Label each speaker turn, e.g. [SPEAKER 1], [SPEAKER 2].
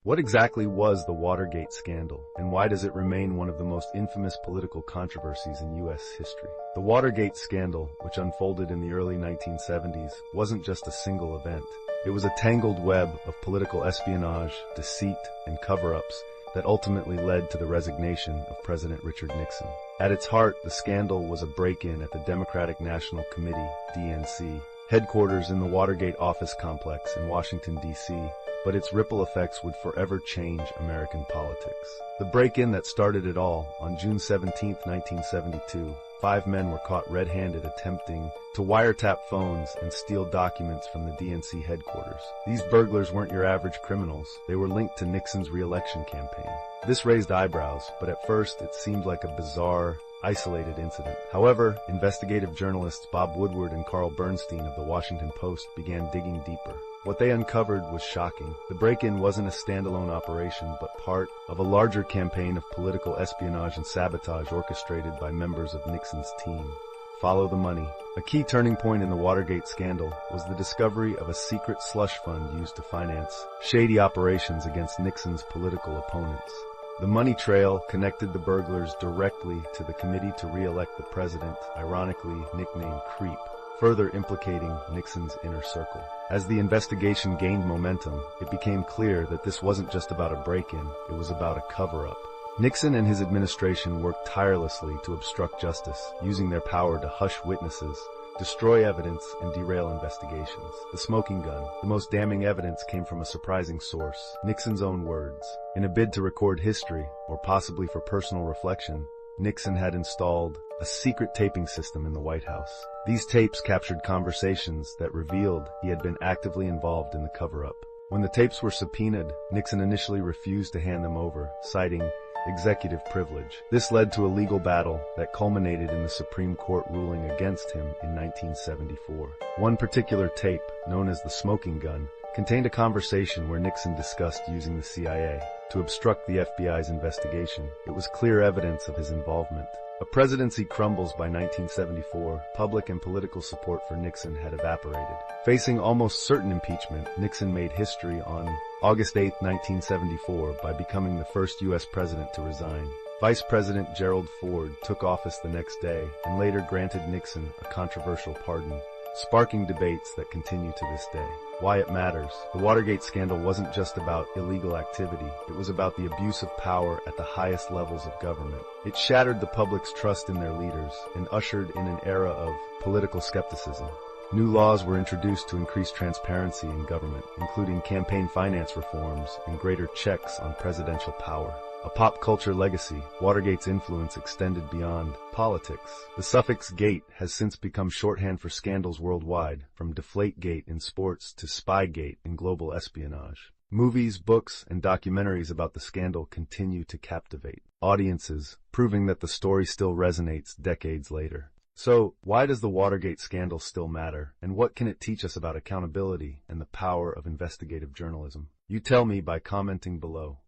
[SPEAKER 1] What exactly was the Watergate Scandal, and why does it remain one of the most infamous political controversies in U.S. history? The Watergate Scandal, which unfolded in the early 1970s, wasn't just a single event. It was a tangled web of political espionage, deceit, and cover-ups that ultimately led to the resignation of President Richard Nixon. At its heart, the scandal was a break-in at the Democratic National Committee, DNC, headquarters in the Watergate Office Complex in Washington, D.C., but its ripple effects would forever change American politics. The break-in that started it all, on June 17, 1972, 5 men were caught red-handed attempting to wiretap phones and steal documents from the DNC headquarters. These burglars weren't your average criminals. They were linked to Nixon's re-election campaign. This raised eyebrows, but at first it seemed like a bizarre, isolated incident. However, investigative journalists Bob Woodward and Carl Bernstein of the Washington Post began digging deeper. What they uncovered was shocking. The break-in wasn't a standalone operation, but part of a larger campaign of political espionage and sabotage orchestrated by members of Nixon's team. Follow the money. A key turning point in the Watergate scandal was the discovery of a secret slush fund used to finance shady operations against Nixon's political opponents. The money trail connected the burglars directly to the Committee to Re-elect the President, ironically nicknamed CREEP, further implicating Nixon's inner circle. As the investigation gained momentum, it became clear that this wasn't just about a break-in, it was about a cover-up. Nixon and his administration worked tirelessly to obstruct justice, using their power to hush witnesses, destroy evidence, and derail investigations. The smoking gun, the most damning evidence, came from a surprising source, Nixon's own words. In a bid to record history, or possibly for personal reflection, Nixon had installed a secret taping system in the White House. These tapes captured conversations that revealed he had been actively involved in the cover-up. When the tapes were subpoenaed, Nixon initially refused to hand them over, citing executive privilege. This led to a legal battle that culminated in the Supreme Court ruling against him in 1974. One particular tape, known as the smoking gun, contained a conversation where Nixon discussed using the CIA to obstruct the FBI's investigation. It was clear evidence of his involvement. A presidency crumbles by 1974, public and political support for Nixon had evaporated. Facing almost certain impeachment, Nixon made history on August 8, 1974 by becoming the first U.S. president to resign. Vice President Gerald Ford took office the next day and later granted Nixon a controversial pardon, sparking debates that continue to this day. Why it matters. The Watergate scandal wasn't just about illegal activity, it was about the abuse of power at the highest levels of government. It shattered the public's trust in their leaders and ushered in an era of political skepticism. New laws were introduced to increase transparency in government, including campaign finance reforms and greater checks on presidential power. A pop culture legacy, Watergate's influence extended beyond politics. The suffix "gate" has since become shorthand for scandals worldwide, from Deflategate in sports to Spygate in global espionage. Movies, books, and documentaries about the scandal continue to captivate audiences, proving that the story still resonates decades later. So, why does the Watergate scandal still matter, and what can it teach us about accountability and the power of investigative journalism? You tell me by commenting below.